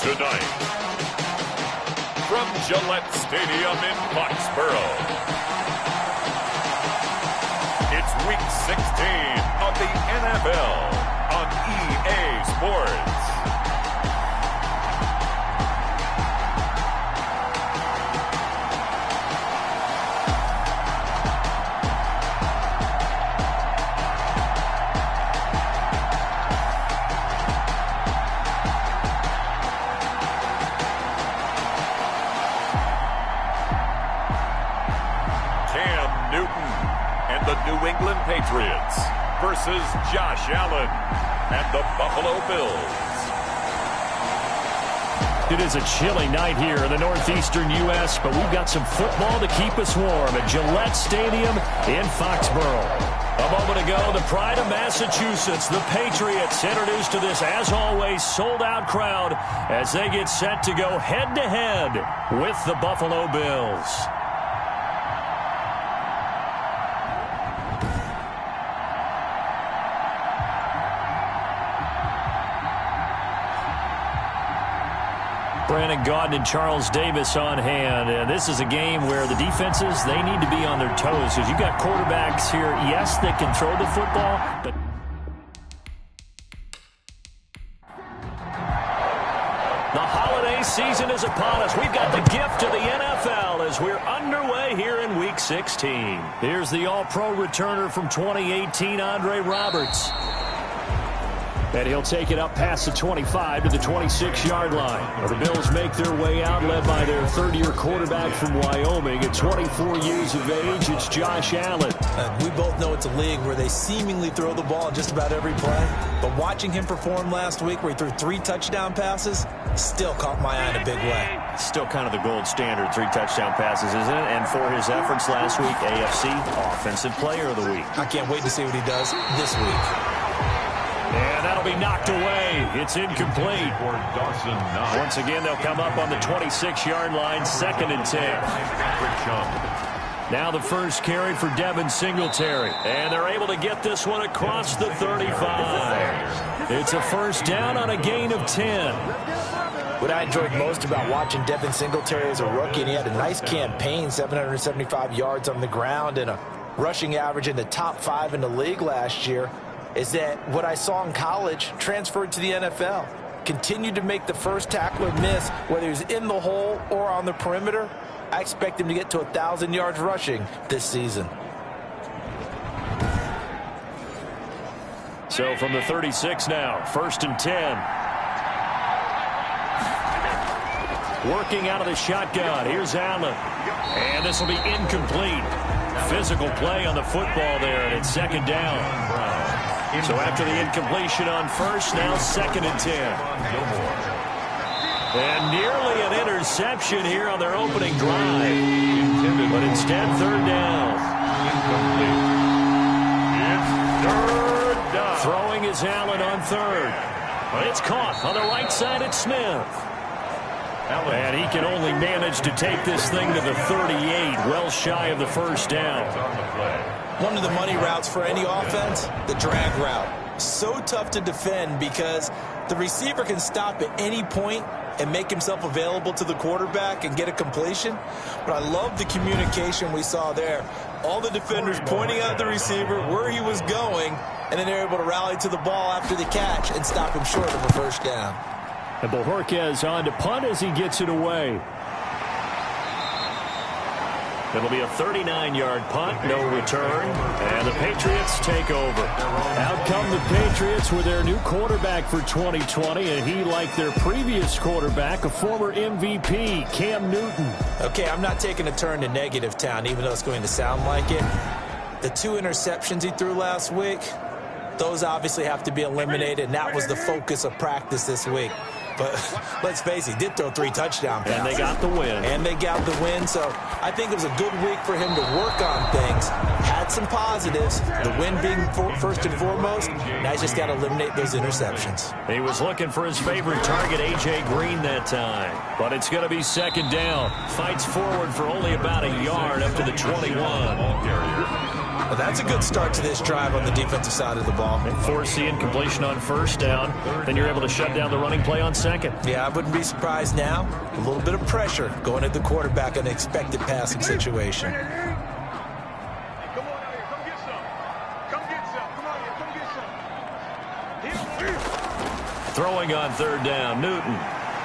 Tonight, from Gillette Stadium in Foxborough, it's Week 16 of the NFL on EA Sports. New England Patriots versus Josh Allen and the Buffalo Bills. It is a chilly night here in the northeastern U.S., but we've got some football to keep us warm at Gillette Stadium in Foxborough. A moment ago, the pride of Massachusetts, the Patriots, introduced to this, as always, sold-out crowd as they get set to go head-to-head with the Buffalo Bills. Brandon Gaudin and Charles Davis on hand. And this is a game where the defenses, they need to be on their toes. Because you've got quarterbacks here, yes, that can throw the football, but the holiday season is upon us. We've got the gift of the NFL as we're underway here in Week 16. Here's the All-Pro returner from 2018, Andre Roberts. And he'll take it up past the 25 to the 26-yard line. The Bills make their way out, led by their third-year quarterback from Wyoming. At 24 years of age, it's Josh Allen. We both know it's a league where they seemingly throw the ball in just about every play. But watching him perform last week, where he threw 3 touchdown passes, still caught my eye in a big way. Still kind of the gold standard, 3 touchdown passes, isn't it? And for his efforts last week, AFC Offensive Player of the Week. I can't wait to see what he does this week. And that'll be knocked away. It's incomplete. Once again, they'll come up on the 26-yard line, 2nd and 10. Now the first carry for Devin Singletary. And they're able to get this one across the 35. It's a first down on a gain of 10. What I enjoyed most about watching Devin Singletary as a rookie, and he had a nice campaign, 775 yards on the ground and a rushing average in the top 5 in the league last year, is that what I saw in college transferred to the NFL. Continued to make the first tackler miss, whether he's in the hole or on the perimeter. I expect him to get to 1,000 yards rushing this season. So from the 36 now, 1st and 10. Working out of the shotgun. Here's Allen. And this will be incomplete. Physical play on the football there, and it's 2nd down. So after the incompletion on first, now 2nd and 10. And nearly an interception here on their opening drive. But instead, 3rd down. It's 3rd down. Throwing is Allen on 3rd. But it's caught on the right side at Smith. And he can only manage to take this thing to the 38, well shy of the first down. One of the money routes for any offense, the drag route. So tough to defend because the receiver can stop at any point and make himself available to the quarterback and get a completion. But I love the communication we saw there. All the defenders pointing out the receiver, where he was going, and then they're able to rally to the ball after the catch and stop him short of a first down. And Bojorquez on to punt as he gets it away. It'll be a 39-yard punt, no return, and the Patriots take over. Out come the Patriots with their new quarterback for 2020, and he, like their previous quarterback, a former MVP, Cam Newton. Okay, I'm not taking a turn to negative town, even though it's going to sound like it. The 2 interceptions he threw last week, those obviously have to be eliminated, and that was the focus of practice this week. But let's face it, he did throw 3 touchdown passes. And they got the win. So I think it was a good week for him to work on things. Had some positives, the win being first and foremost. Now he's just got to eliminate those interceptions. He was looking for his favorite target, A.J. Green, that time. But it's going to be 2nd down. Fights forward for only about a yard up to the 21. Well, that's a good start to this drive on the defensive side of the ball. And force the incompletion on first down. Then you're able to shut down the running play on second. Yeah, I wouldn't be surprised now. A little bit of pressure going at the quarterback in an expected passing situation. Throwing on third down, Newton.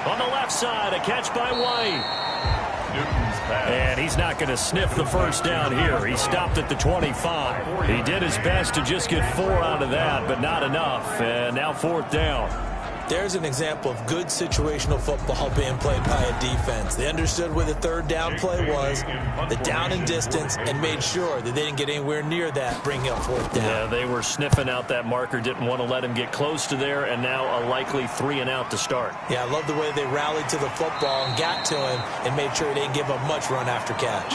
On the left side, a catch by White. Newton's pass. And he's not going to sniff the first down here. He stopped at the 25. He did his best to just get 4 out of that, but not enough. And now fourth down. There's an example of good situational football being played by a defense. They understood where the third down play was, the down and distance, and made sure that they didn't get anywhere near that, bringing up fourth down. Yeah, they were sniffing out that marker, didn't want to let him get close to there, and now a likely 3 and out to start. Yeah, I love the way they rallied to the football and got to him and made sure they didn't give up much run after catch.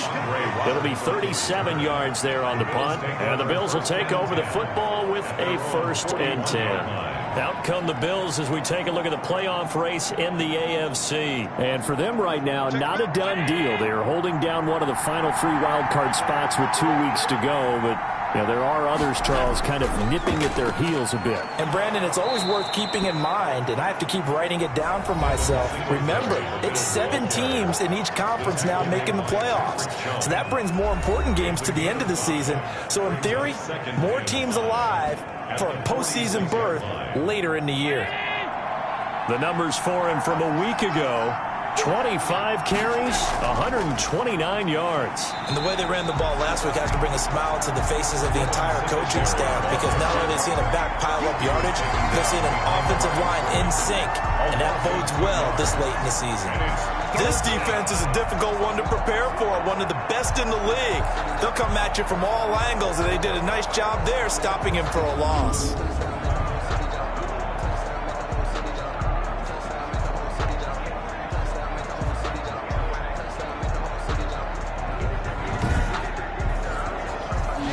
It'll be 37 yards there on the punt, and the Bills will take over the football with a 1st and 10. Out come the Bills as we take a look at the playoff race in the AFC. And for them right now, not a done deal. They are holding down one of the final 3 wild card spots with 2 weeks to go. But you know, there are others, Charles, kind of nipping at their heels a bit. And, Brandon, it's always worth keeping in mind, and I have to keep writing it down for myself. Remember, it's 7 teams in each conference now making the playoffs. So that brings more important games to the end of the season. So, in theory, more teams alive for a postseason berth later in the year. The numbers for him from a week ago: 25 carries, 129 yards. And the way they ran the ball last week has to bring a smile to the faces of the entire coaching staff, because not only are they seeing a back pile up yardage, they're seeing an offensive line in sync, and that bodes well this late in the season. This defense is a difficult one to prepare for, one of the best in the league. They'll come at you from all angles, and they did a nice job there stopping him for a loss.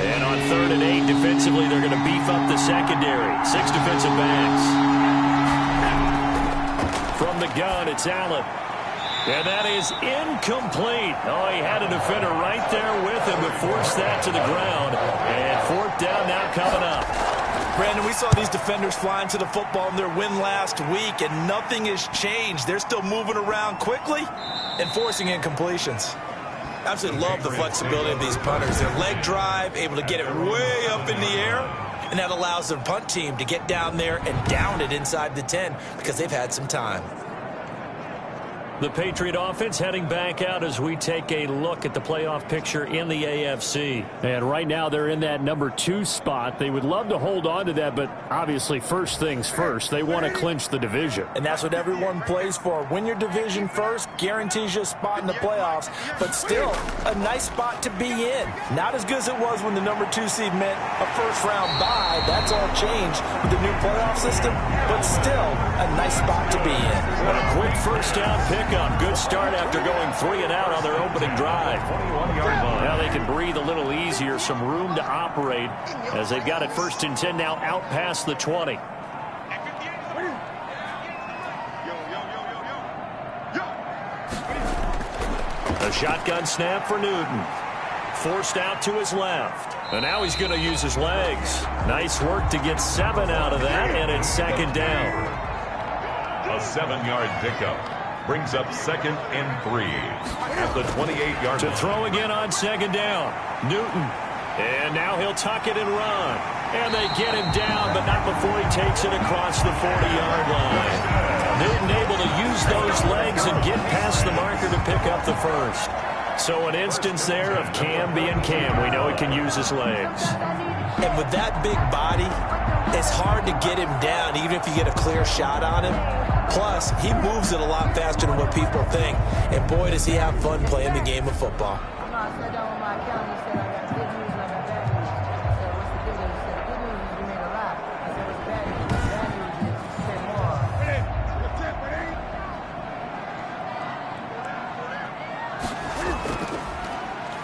And on 3rd and 8, defensively, they're going to beef up the secondary. 6 defensive backs. From the gun, it's Allen. And that is incomplete. Oh, he had a defender right there with him, but forced that to the ground. And 4th down now coming up. Brandon, we saw these defenders flying to the football in their win last week, and nothing has changed. They're still moving around quickly and forcing incompletions. Absolutely love the flexibility of these punters. Their leg drive, able to get it way up in the air, and that allows their punt team to get down there and down it inside the 10 because they've had some time. The Patriot offense heading back out as we take a look at the playoff picture in the AFC. And right now they're in that number 2 spot. They would love to hold on to that, but obviously first things first. They want to clinch the division. And that's what everyone plays for. Win your division first, guarantees you a spot in the playoffs, but still a nice spot to be in. Not as good as it was when the number 2 seed meant a first-round bye. That's all changed with the new playoff system, but still a nice spot to be in. A quick first down pickup. Good start after going 3 and out on their opening drive. Now they can breathe a little easier, some room to operate as they've got it 1st and 10 now out past the 20. A shotgun snap for Newton. Forced out to his left. And now he's going to use his legs. Nice work to get 7 out of that, and it's 2nd down. A 7-yard pickup brings up 2nd and 3 at the 28-yard To line. throw again on 2nd down. Newton. And now he'll tuck it and run. And they get him down, but not before he takes it across the 40-yard line. Newton able to use those legs and get past the marker to pick up the 1st. So an instance there of Cam being Cam. We know he can use his legs. And with that big body, it's hard to get him down, even if you get a clear shot on him. Plus, he moves it a lot faster than what people think. And boy, does he have fun playing the game of football.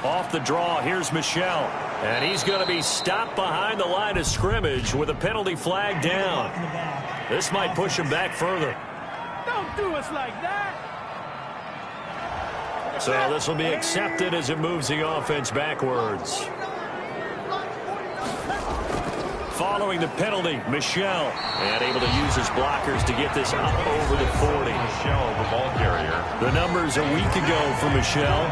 Off the draw, here's Michel. And he's going to be stopped behind the line of scrimmage with a penalty flag down. This might push him back further. Don't do us like that. So this will be accepted as it moves the offense backwards. Following the penalty, Michel, and able to use his blockers to get this up over the 40. Michel, the ball carrier. The numbers a week ago for Michel: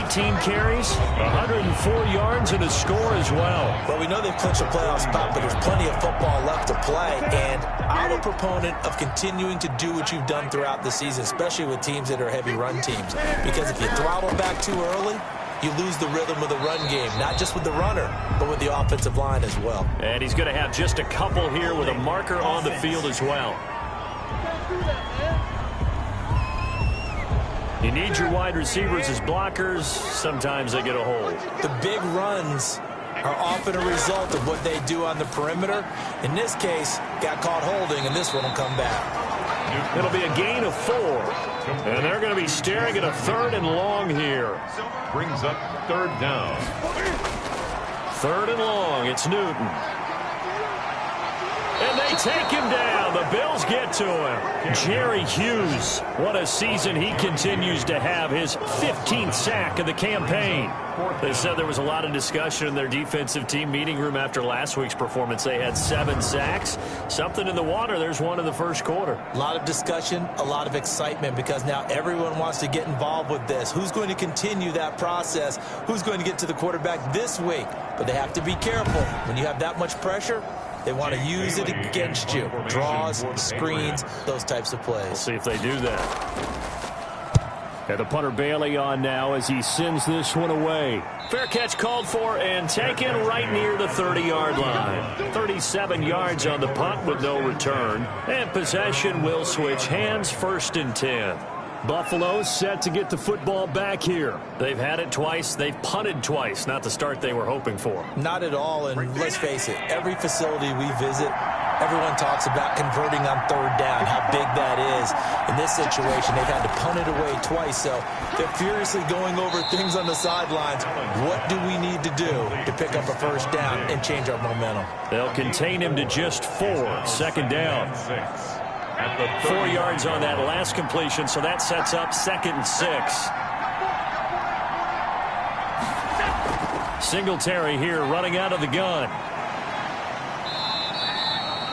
18 carries, 104 yards, and a score as well. Well, we know they've clinched a playoff spot, but there's plenty of football left to play. And I'm a proponent of continuing to do what you've done throughout the season, especially with teams that are heavy run teams. Because if you throttle back too early, you lose the rhythm of the run game, not just with the runner, but with the offensive line as well. And he's going to have just a couple here with a marker on the field as well. You need your wide receivers as blockers. Sometimes they get a hold. The big runs are often a result of what they do on the perimeter. In this case, got caught holding, and this one will come back. It'll be a gain of 4. And they're going to be staring at a 3rd and long here. Brings up 3rd down. 3rd and long. It's Newton. And they take him down. The Bills get to him. Jerry Hughes. What a season he continues to have. His 15th sack of the campaign. They said there was a lot of discussion in their defensive team meeting room after last week's performance. They had 7 sacks. Something in the water. There's one in the first quarter. A lot of discussion, a lot of excitement, because now everyone wants to get involved with this. Who's going to continue that process? Who's going to get to the quarterback this week? But they have to be careful. When you have that much pressure, they want to use it against you. Draws, screens, those types of plays. We'll see if they do that. And the punter Bailey on now as he sends this one away. Fair catch called for and taken right near the 30-yard line. 37 yards on the punt with no return. And possession will switch hands, 1st and 10. Buffalo set to get the football back here. They've had it twice. They've punted twice. Not the start they were hoping for. Not at all, and let's face it, every facility we visit, everyone talks about converting on 3rd down, how big that is. In this situation, they've had to punt it away twice, so they're furiously going over things on the sidelines. What do we need to do to pick up a 1st down and change our momentum? They'll contain him to just 4. 2nd down. 4 yards on that last completion, so that sets up 2nd and 6. Singletary here running out of the gun.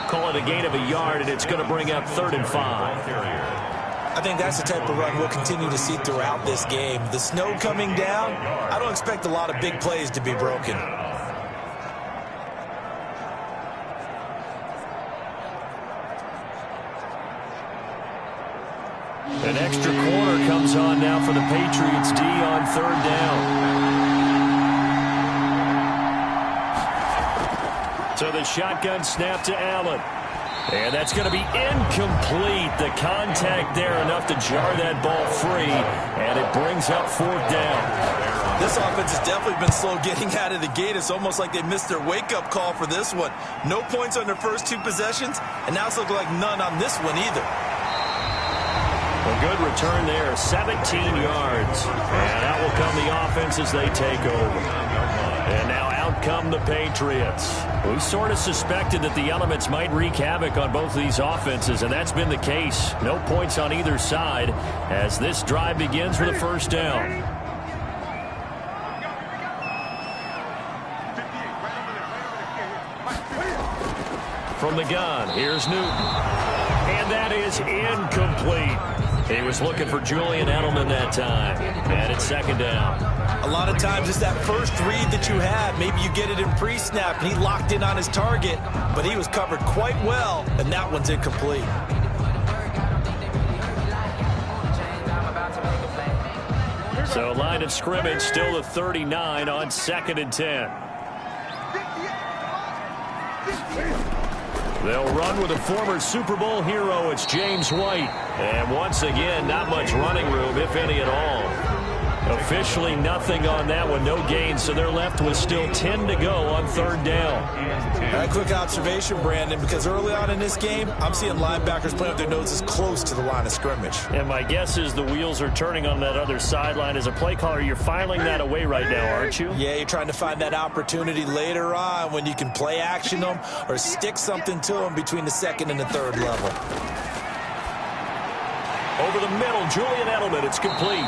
Call it a gain of a yard, and it's going to bring up 3rd and 5. I think that's the type of run we'll continue to see throughout this game. The snow coming down, I don't expect a lot of big plays to be broken. An extra corner comes on now for the Patriots D on 3rd down. So the shotgun snap to Allen. And that's going to be incomplete. The contact there enough to jar that ball free. And it brings up 4th down. This offense has definitely been slow getting out of the gate. It's almost like they missed their wake-up call for this one. No points on their first 2 possessions, and now it's looking like none on this one either. A good return there, 17 yards. And out will come the offense as they take over. And now out come the Patriots. We sort of suspected that the elements might wreak havoc on both of these offenses, and that's been the case. No points on either side as this drive begins with a 1st down. From the gun, here's Newton. And that is incomplete. He was looking for Julian Edelman that time. And it's 2nd down. A lot of times it's that first read that you have. Maybe you get it in pre-snap, and he locked in on his target, but he was covered quite well, and that one's incomplete. So line of scrimmage still at 39 on 2nd and 10. They'll run with a former Super Bowl hero. It's James White. And once again, not much running room, if any at all. Officially nothing on that one. No gain, so they're left with still 10 to go on 3rd down. A quick observation, Brandon, because early on in this game, I'm seeing linebackers playing with their noses close to the line of scrimmage. And my guess is the wheels are turning on that other sideline. As a play caller, you're filing that away right now, aren't you? Yeah, you're trying to find that opportunity later on when you can play action them or stick something to them between the 2nd and the 3rd level. Over the middle, Julian Edelman. It's complete.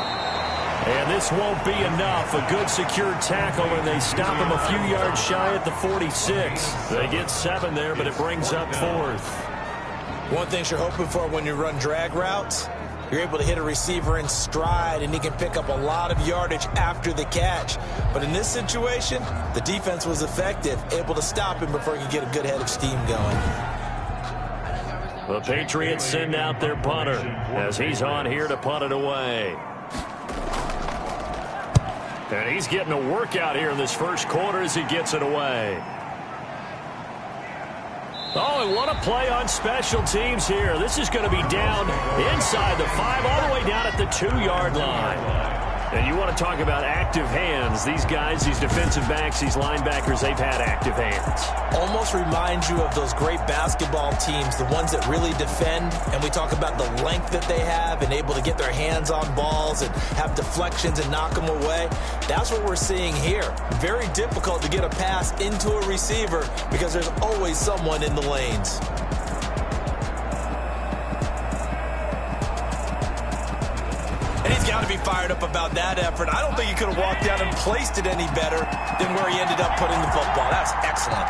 And this won't be enough. A good secure tackle, and they stop him a few yards shy at the 46. They get 7 there, but it brings up 4th. One thing you're hoping for when you run drag routes, you're able to hit a receiver in stride, and he can pick up a lot of yardage after the catch. But in this situation, the defense was effective, able to stop him before he could get a good head of steam going. The Patriots send out their punter as he's on here to punt it away. And he's getting a workout here in this first quarter as he gets it away. Oh, and what a play on special teams here. This is going to be down inside the 5, all the way down at the 2-yard line. And you want to talk about active hands. These guys, these defensive backs, these linebackers, they've had active hands. Almost reminds you of those great basketball teams, the ones that really defend. And we talk about the length that they have and able to get their hands on balls and have deflections and knock them away. That's what we're seeing here. Very difficult to get a pass into a receiver because there's always someone in the lanes. And he's got to be fired up about that effort. I don't think he could have walked down and placed it any better than where he ended up putting the football. That's excellent.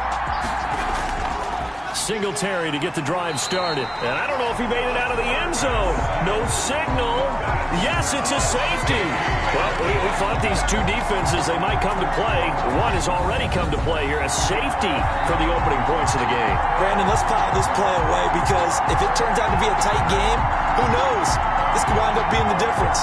Singletary to get the drive started. And I don't know if he made it out of the end zone. No signal. Yes, it's a safety. Well, we thought these two defenses, they might come to play. One has already come to play here. A safety for the opening points of the game. Brandon, let's pile this play away because if it turns out to be a tight game, who knows? This could wind up being the difference.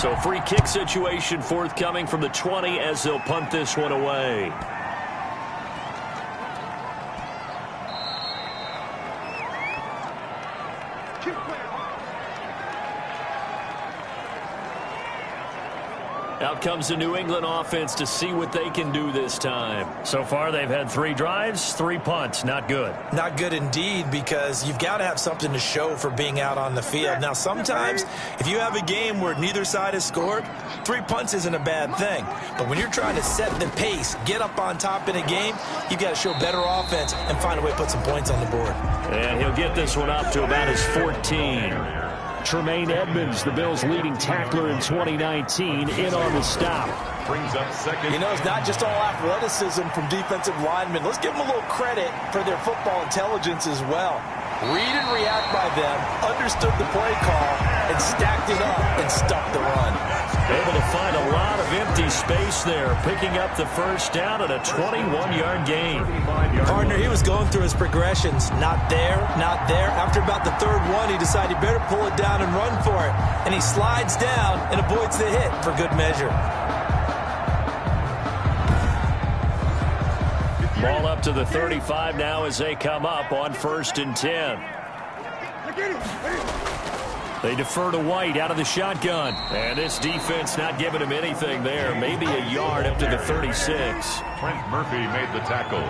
So free kick situation forthcoming from the 20 as they'll punt this one away. Out comes the New England offense to see what they can do this time. So far, they've had 3 drives, 3 punts. Not good. Not good indeed, because you've got to have something to show for being out on the field. Now, sometimes, if you have a game where neither side has scored, 3 punts isn't a bad thing. But when you're trying to set the pace, get up on top in a game, you've got to show better offense and find a way to put some points on the board. And he'll get this one up to about his 14. Tremaine Edmonds, the Bills' leading tackler in 2019, in on the stop. Brings up second. You know, it's not just all athleticism from defensive linemen. Let's give them a little credit for their football intelligence as well. Read and react by them, understood the play call, and stacked it up and stuck the run. Able to find a lot of empty space there, picking up the first down at a 21-yard gain. Partner, he was going through his progressions. Not there, not there. After about the 3rd one, he decided he better pull it down and run for it. And he slides down and avoids the hit for good measure. Ball up to the 35 now as they come up on 1st and 10. They defer to White out of the shotgun. And this defense not giving him anything there. Maybe a yard up to the 36. Trent Murphy made the tackle.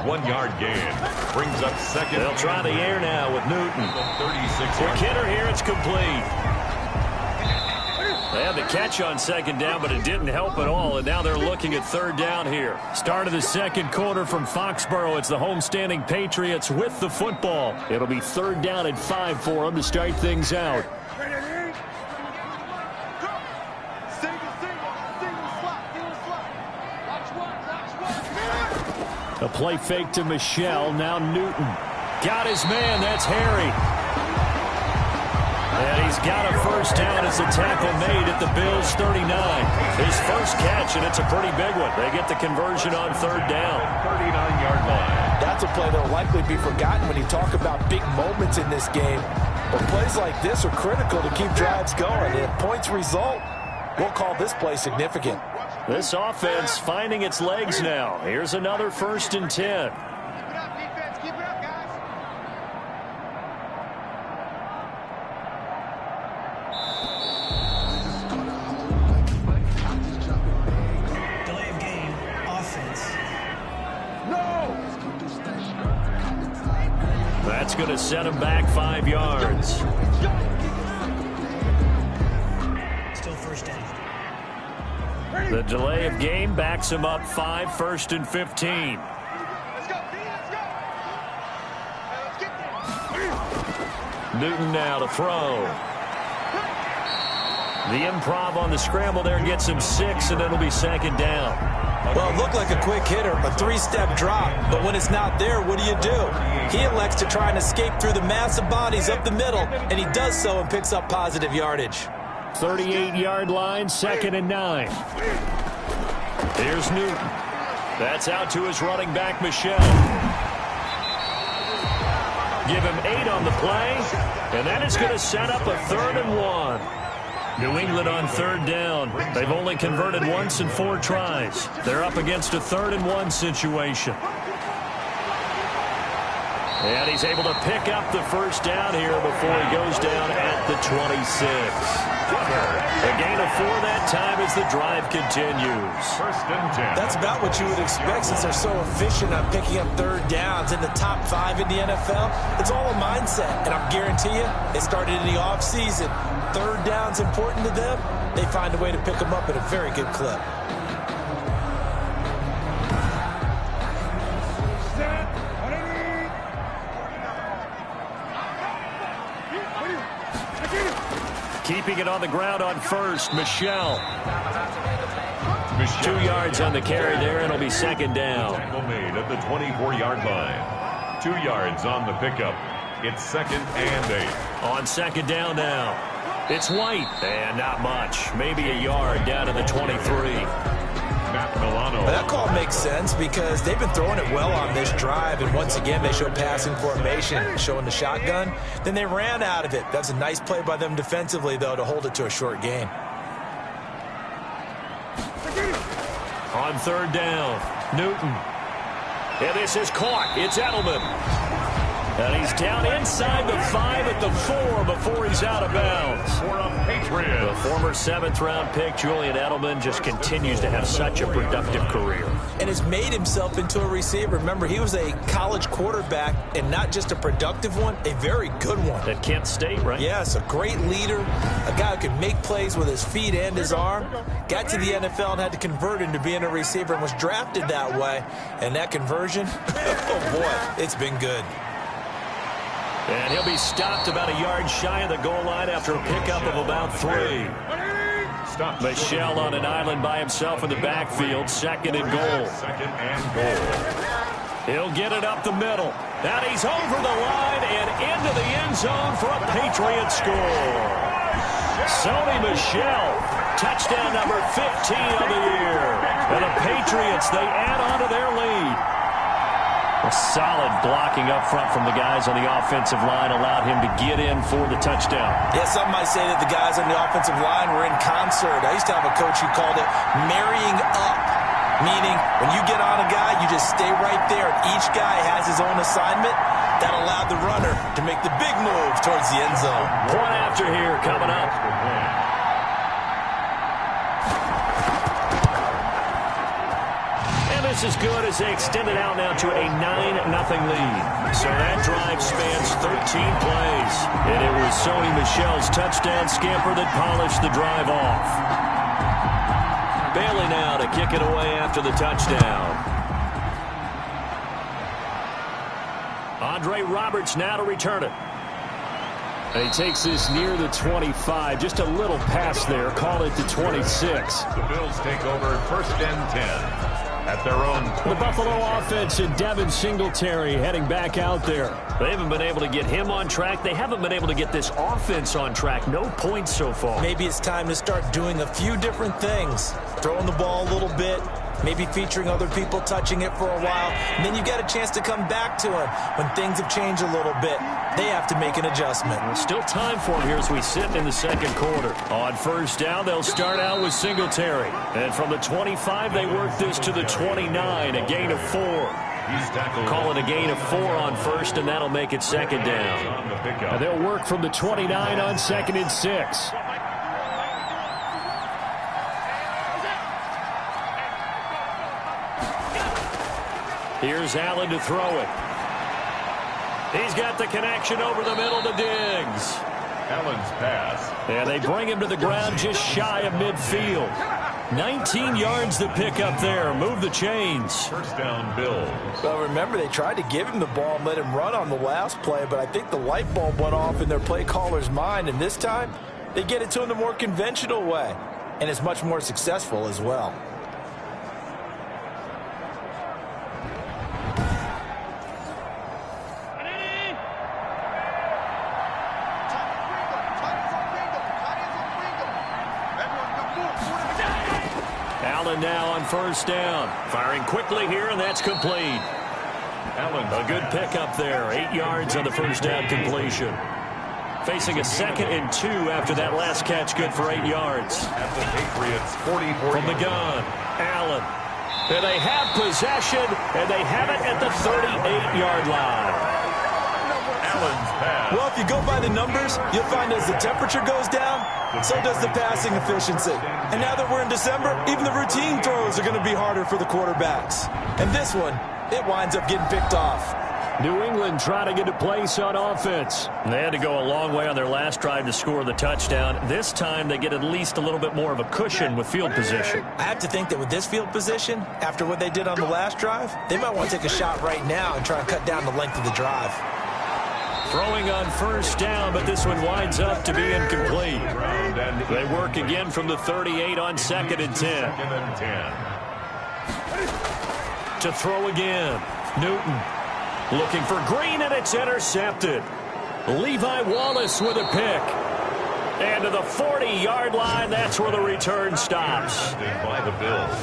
1-yard gain. Brings up second. They'll try the air now with Newton. For Kidder here, it's complete. They had the catch on 2nd down, but it didn't help at all, and now they're looking at 3rd down here. Start of the 2nd quarter from Foxborough. It's the homestanding Patriots with the football. It'll be 3rd down and 5 for them to start things out. A play fake to Michelle. Now Newton. Got his man. That's Harry. And he's got a first down as the tackle made at the Bills' 39. His first catch, and it's a pretty big one. They get the conversion on 3rd down. 39-yard line. That's a play that will likely be forgotten when you talk about big moments in this game. But plays like this are critical to keep drives going. If points result, we'll call this play significant. This offense finding its legs now. Here's another 1st and 10. That's going to set him back 5 yards. Still first down. The delay of game backs him up 5, 1st and 15. Let's go, let's go. Let's get there. Newton now to throw. The improv on the scramble there gets him 6, and it'll be second down. Well, it looked like a quick hitter, a 3-step drop. But when it's not there, what do? He elects to try and escape through the massive bodies up the middle, and he does so and picks up positive yardage. 38-yard line, 2nd and 9. Here's Newton. That's out to his running back, Michel. Give him 8 on the play, and that is going to set up a 3rd and 1. New England on 3rd down. They've only converted once in 4 tries. They're up against a 3rd and 1 situation. And he's able to pick up the first down here before he goes down at the 26. A gain of 4 that time as the drive continues. 1st and 10. That's about what you would expect since they're so efficient on picking up 3rd downs in the top 5 in the NFL. It's all a mindset, and I'll guarantee you it started in the offseason. 3rd down's important to them. They find a way to pick them up at a very good clip. Keeping it on the ground on 1st, Michel. 2 yards on the carry there, and it'll be 2nd down. Tackle made at the 24-yard line. 2 yards on the pickup. It's 2nd and 8. On 2nd down now. It's White, and not much. Maybe a yard down to the 23. Matt Milano. That call makes sense because they've been throwing it well on this drive, and once again they show passing formation, showing the shotgun. Then they ran out of it. That's a nice play by them defensively, though, to hold it to a short gain. On 3rd down, Newton. And this is caught. It's Edelman. And he's down inside the 5 at the 4 before he's out of bounds. For a Patriot. The former 7th-round pick, Julian Edelman, just continues to have such a productive career. And has made himself into a receiver. Remember, he was a college quarterback, and not just a productive one, a very good one. At Kent State, right? Yes, a great leader, a guy who can make plays with his feet and his arm. Got to the NFL and had to convert into being a receiver and was drafted that way. And that conversion, oh boy, it's been good. And he'll be stopped about a yard shy of the goal line after a pickup of about 3. Michel on an island by himself in the backfield, 2nd and goal. 2nd and goal. He'll get it up the middle. And he's over the line and into the end zone for a Patriot score. Sony Michel, touchdown number 15 of the year. And the Patriots, they add on to their lead. A solid blocking up front from the guys on the offensive line allowed him to get in for the touchdown. Yeah, some might say that the guys on the offensive line were in concert. I used to have a coach who called it marrying up, meaning when you get on a guy, you just stay right there. Each guy has his own assignment. That allowed the runner to make the big move towards the end zone. Point after here coming up. As good as they extend it out now to a 9-0 lead. So that drive spans 13 plays. And it was Sony Michel's touchdown scamper that polished the drive off. Bailey now to kick it away after the touchdown. Andre Roberts now to return it. And he takes this near the 25. Just a little pass there. Call it the 26. The Bills take over 1st and 10. At their own. The Buffalo offense and Devin Singletary heading back out there. They haven't been able to get him on track. They haven't been able to get this offense on track. No points so far. Maybe it's time to start doing a few different things. Throwing the ball a little bit. Maybe featuring other people touching it for a while. And then you get a chance to come back to him when things have changed a little bit. They have to make an adjustment. Well, still time for him here as we sit in the 2nd quarter. On 1st down, they'll start out with Singletary. And from the 25, they work this to the 29, a gain of 4. Call it a gain of 4 on 1st, and that'll make it 2nd down. And they'll work from the 29 on 2nd and 6. Here's Allen to throw it. He's got the connection over the middle to Diggs. Allen's pass. And they bring him to the ground just shy of midfield. 19 yards to pick up there. Move the chains. First down, Bills. Well, remember, they tried to give him the ball and let him run on the last play, but I think the light bulb went off in their play caller's mind, and this time they get it to him the more conventional way, and it's much more successful as well. Allen now on first down. Firing quickly here, and that's complete. Allen, a good pickup there. 8 yards on the first down completion. Facing a 2nd and 2 after that last catch, good for 8 yards. At the Patriots 44. From the gun, Allen. And they have possession, and they have it at the 38-yard line. Allen's pass. Well, if you go by the numbers, you'll find as the temperature goes down, so does the passing efficiency. And now that we're in December, even the routine throws are going to be harder for the quarterbacks. And this one, it winds up getting picked off. New England trying to get a place on offense. They had to go a long way on their last drive to score the touchdown. This time they get at least a little bit more of a cushion with field position. I have to think that with this field position, after what they did on the last drive, they might want to take a shot right now and try and cut down the length of the drive. Throwing on first down, but this one winds up to be incomplete. They work again from the 38 on 2nd and 10. To throw again. Newton looking for Green, and it's intercepted. Levi Wallace with a pick. And to the 40-yard line, that's where the return stops. By the Bills.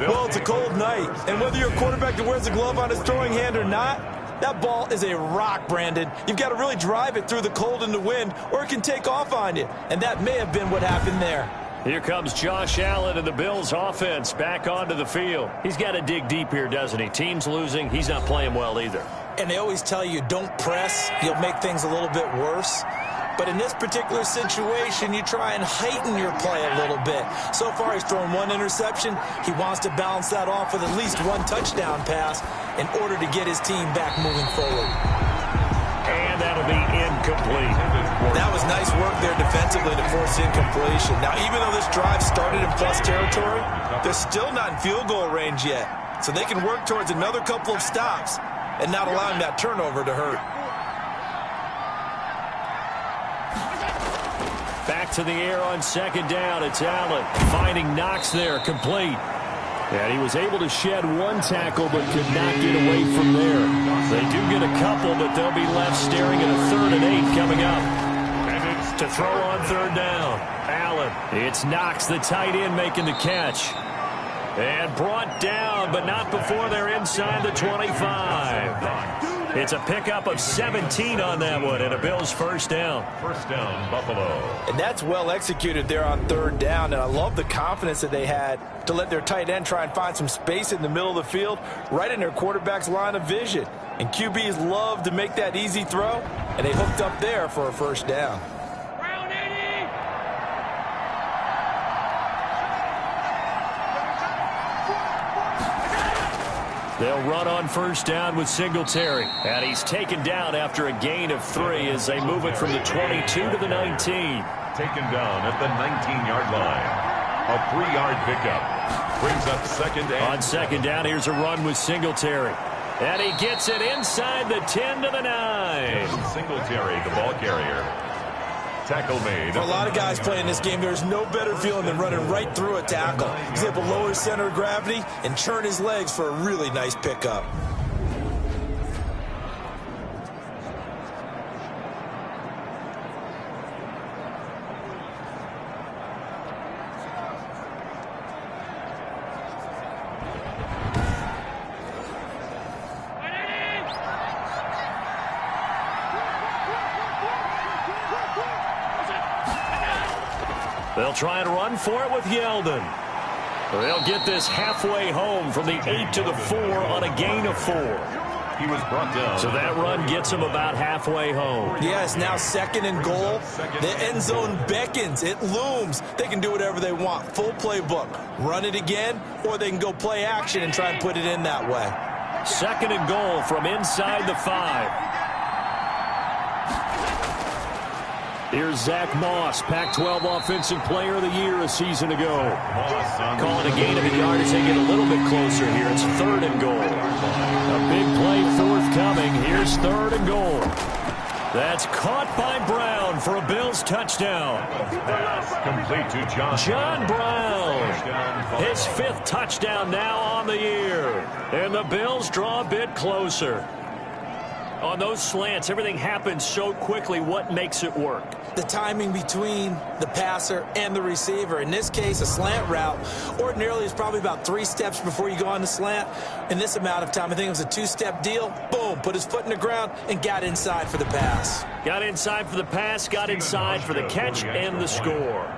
Well, it's a cold night, and whether you're a quarterback that wears a glove on his throwing hand or not, that ball is a rock, Brandon. You've got to really drive it through the cold and the wind, or it can take off on you. And that may have been what happened there. Here comes Josh Allen and the Bills offense back onto the field. He's got to dig deep here, doesn't he? Team's losing. He's not playing well either. And they always tell you, don't press. You'll make things a little bit worse. But in this particular situation, you try and heighten your play a little bit. So far, he's thrown 1 interception. He wants to balance that off with at least 1 touchdown pass in order to get his team back moving forward. And that'll be incomplete. That was nice work there defensively to force incompletion. Now, even though this drive started in plus territory, they're still not in field goal range yet. So they can work towards another couple of stops and not allowing that turnover to hurt. Back to the air on 2nd down. It's Allen finding Knox there, complete. And he was able to shed 1 tackle but could not get away from there. They do get a couple, but they'll be left staring at a 3rd and 8 coming up. And it's to throw on 3rd down. Allen. It's Knox, the tight end, making the catch. And brought down, but not before they're inside the 25. It's a pickup of 17 on that one, and a Bills first down. First down, Buffalo. And that's well executed there on 3rd down, and I love the confidence that they had to let their tight end try and find some space in the middle of the field, right in their quarterback's line of vision. And QBs love to make that easy throw, and they hooked up there for a first down. They'll run on first down with Singletary. And he's taken down after a gain of 3 as they move it from the 22 to the 19. Taken down at the 19-yard line. A 3-yard pickup. Brings up 2nd and... On 2nd down, here's a run with Singletary. And he gets it inside the 10 to the 9. Singletary, the ball carrier. Tackle made. For a lot of guys playing this game, there's no better feeling than running right through a tackle. He's able to lower his center of gravity and churn his legs for a really nice pickup. They'll try and run for it with Yeldon. They'll get this halfway home from the 8 to the 4 on a gain of 4. He was brought down. So that run gets him about halfway home. Yes, now 2nd and goal. The end zone beckons. It looms. They can do whatever they want. Full playbook. Run it again, or they can go play action and try and put it in that way. 2nd and goal from inside the 5. Here's Zach Moss, Pac-12 Offensive Player of the Year a season ago. Calling a gain of a yard as they get a little bit closer here. It's 3rd and goal. A big play forthcoming. Here's 3rd and goal. That's caught by Brown for a Bills touchdown. Pass complete to John Brown. His 5th touchdown now on the year. And the Bills draw a bit closer. On those slants, everything happens so quickly. What makes it work? The timing between the passer and the receiver. In this case, a slant route ordinarily is probably about 3 steps before you go on the slant. In this amount of time, I think it was a 2-step deal. Boom, put his foot in the ground and got inside for the pass. Got inside for the pass, got inside for the catch and the score.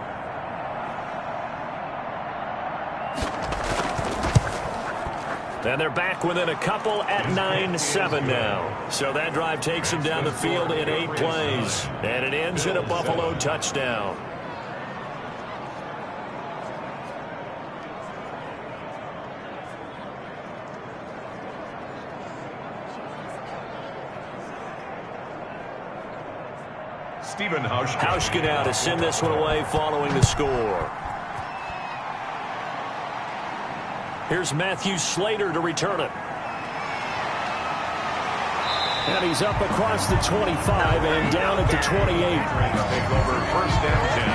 And they're back within a couple at 9-7 now. So that drive takes them down the field in 8 plays. And it ends in a Buffalo touchdown. Stephen Hauschka. Hauschka now to send this one away following the score. Here's Matthew Slater to return it. And he's up across the 25 and down at the 28. Take over 1st and 10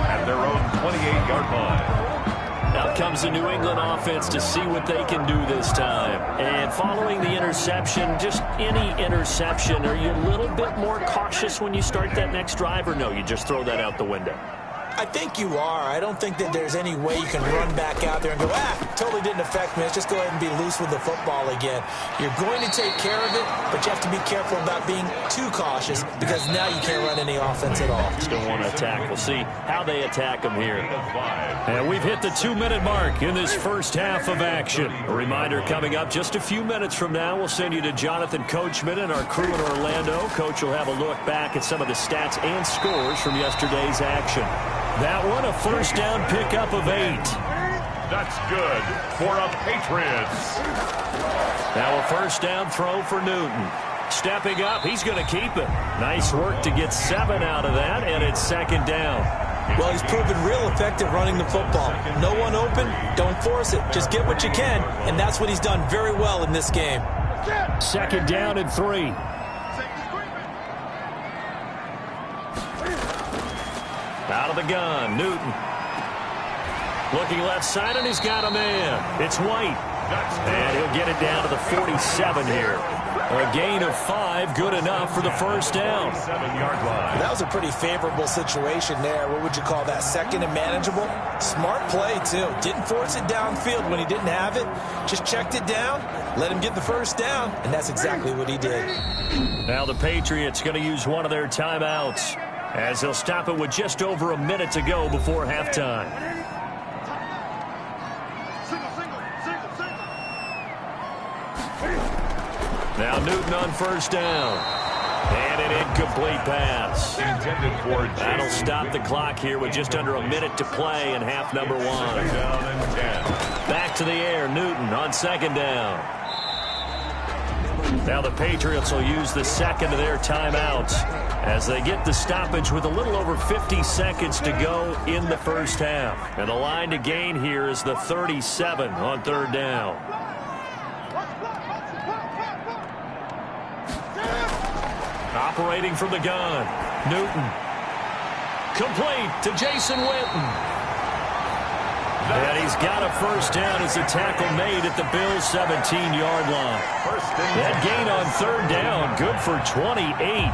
at their own 28-yard line. Out comes the New England offense to see what they can do this time. And following the interception, just any interception, are you a little bit more cautious when you start that next drive, or no, you just throw that out the window? I think you are. I don't think that there's any way you can run back out there and go, totally didn't affect me. Let's just go ahead and be loose with the football again. You're going to take care of it, but you have to be careful about being too cautious because now you can't run any offense at all. Still want to attack. We'll see how they attack them here. And we've hit the 2-minute mark in this first half of action. A reminder coming up just a few minutes from now, we'll send you to Jonathan Coachman and our crew in Orlando. Coach will have a look back at some of the stats and scores from yesterday's action. That one, a 1st down pickup of 8. That's good for a Patriots. Now a 1st down throw for Newton. Stepping up, he's going to keep it. Nice work to get 7 out of that, and it's 2nd down. Well, he's proven real effective running the football. No one open, don't force it. Just get what you can, and that's what he's done very well in this game. 2nd down and 3. Out of the gun, Newton. Looking left side, and he's got a man. It's White. And he'll get it down to the 47 here. A gain of 5, good enough for the 1st down. 7-yard line. That was a pretty favorable situation there. What would you call that? 2nd and manageable? Smart play, too. Didn't force it downfield when he didn't have it. Just checked it down, let him get the 1st down, and that's exactly what he did. Now the Patriots going to use one of their timeouts, as they'll stop it with just over a minute to go before halftime. Now Newton on 1st down. And an incomplete pass. Intended for That'll stop the clock here with just under a minute to play in half number 1. down and 10. Back to the air, Newton on 2nd down. Now the Patriots will use the 2nd of their timeouts as they get the stoppage with a little over 50 seconds to go in the 1st half. And the line to gain here is the 37 on 3rd down. Operating from the gun, Newton. Complete to Jason Witten. And he's got a 1st down as the tackle made at the Bills' 17-yard line. That gain on 3rd down, good for 28.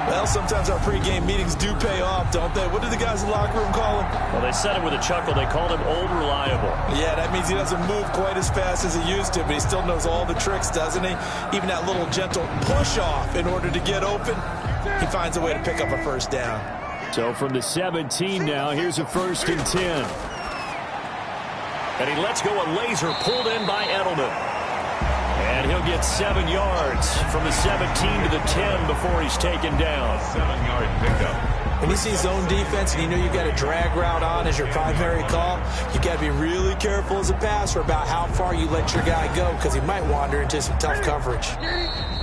Well, sometimes our pregame meetings do pay off, don't they? What did the guys in the locker room call him? Well, they said it with a chuckle. They called him Old Reliable. Yeah, that means he doesn't move quite as fast as he used to, but he still knows all the tricks, doesn't he? Even that little gentle push-off in order to get open, he finds a way to pick up a 1st down. So from the 17 now, here's a 1st and 10. And he lets go a laser pulled in by Edelman. And he'll get 7 yards from the 17 to the 10 before he's taken down. 7-yard pickup. When you see zone defense and you know you've got a drag route on as your primary call, you got to be really careful as a passer about how far you let your guy go because he might wander into some tough coverage.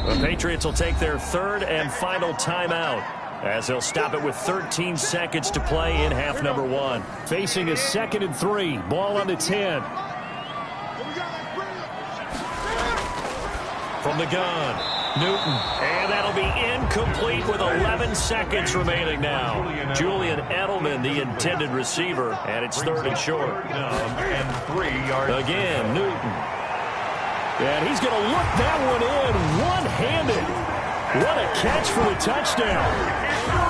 The Patriots will take their 3rd and final timeout. as they'll stop it with 13 seconds to play in half number 1. Facing a 2nd and 3. Ball on the 10. From the gun, Newton. And that'll be incomplete with 11 seconds remaining now. Julian Edelman, the intended receiver, and it's 3rd and short. And 3 yards. Again, Newton. And he's going to look that one in one-handed. What a catch for the touchdown.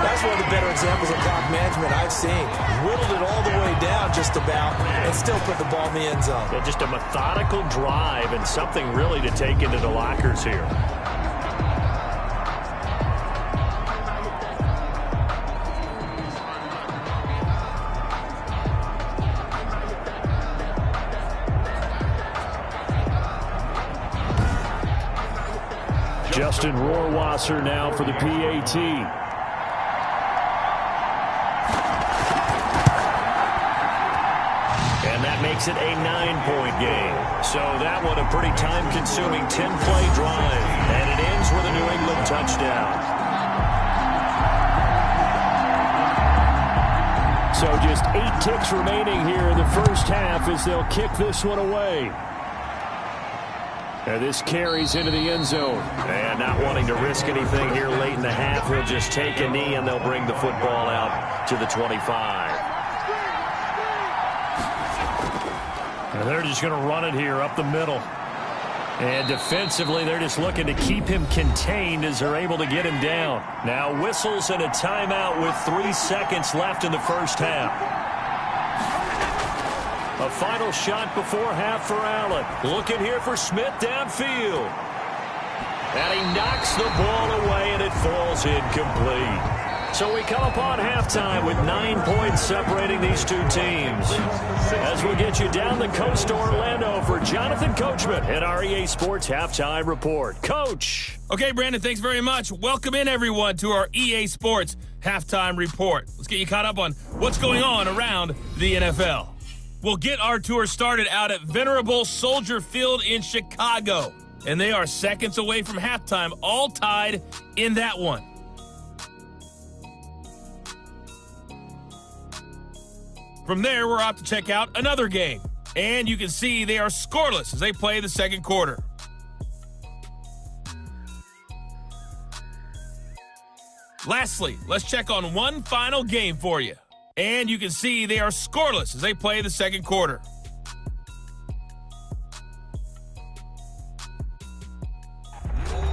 That's one of the better examples of clock management I've seen. Whittled it all the way down just about and still put the ball in the end zone. Yeah, just a methodical drive and something really to take into the lockers here. Justin Rohrwasser now for the PAT. And that makes it a 9-point game. So that one a pretty time-consuming 10-play drive. And it ends with a New England touchdown. So just 8 ticks remaining here in the first half as they'll kick this one away. And this carries into the end zone. And not wanting to risk anything here late in the half, he'll just take a knee and they'll bring the football out to the 25. And they're just going to run it here up the middle. And defensively, they're just looking to keep him contained as they're able to get him down. Now whistles and a timeout with 3 seconds left in the first half. A final shot before half for Allen. Looking here for Smith downfield. And he knocks the ball away, and it falls incomplete. So we come upon halftime with 9 points separating these two teams. As we get you down the coast to Orlando for Jonathan Coachman at our EA Sports Halftime Report. Coach. Okay, Brandon, thanks very much. Welcome in, everyone, to our EA Sports Halftime Report. Let's get you caught up on what's going on around the NFL. We'll get our tour started out at Venerable Soldier Field in Chicago. And they are seconds away from halftime, all tied in that one. From there, we're off to check out another game. And you can see they are scoreless as they play the second quarter. Lastly, let's check on one final game for you. And you can see they are scoreless as they play the second quarter.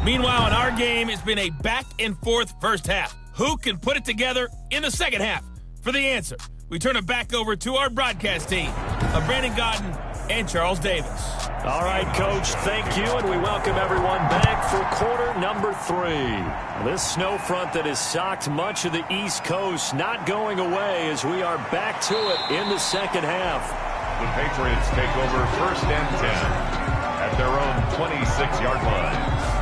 Meanwhile, in our game, it's been a back-and-forth first half. Who can put it together in the second half? For the answer, we turn it back over to our broadcast team of Brandon Godden and Charles Davis. All right, Coach, thank you, and we welcome everyone back for quarter number 3. This snow front that has socked much of the East Coast not going away as we are back to it in the second half. The Patriots take over 1st and 10 at their own 26-yard line.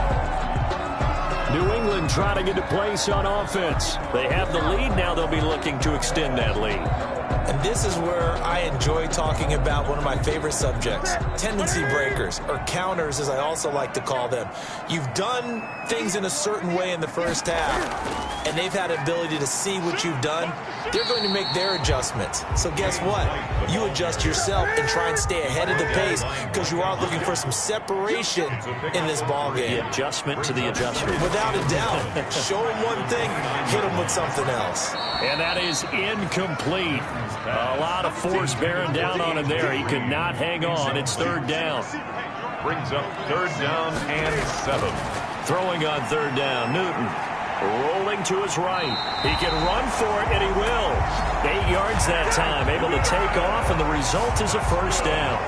New England trying to get to place on offense. They have the lead. Now they'll be looking to extend that lead. And this is where I enjoy talking about one of my favorite subjects, tendency breakers, or counters as I also like to call them. You've done things in a certain way in the first half, and they've had an ability to see what you've done. They're going to make their adjustments. So guess what? You adjust yourself and try and stay ahead of the pace because you are looking for some separation in this ball game. The adjustment to the adjustment. Without a doubt. Show them one thing, hit them with something else. And that is incomplete. A lot of force bearing down on him there. He could not hang on. It's 3rd down. Brings up 3rd down and 7. Throwing on 3rd down, Newton. Rolling to his right. He can run for it, and he will. 8 yards that time, able to take off, and the result is a first down.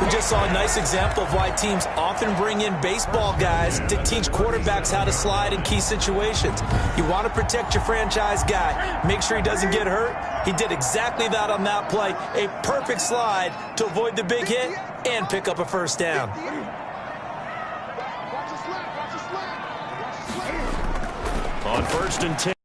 We just saw a nice example of why teams often bring in baseball guys to teach quarterbacks how to slide in key situations. You want to protect your franchise guy. Make sure he doesn't get hurt. He did exactly that on that play. A perfect slide to avoid the big hit and pick up a first down. On 1st and 10.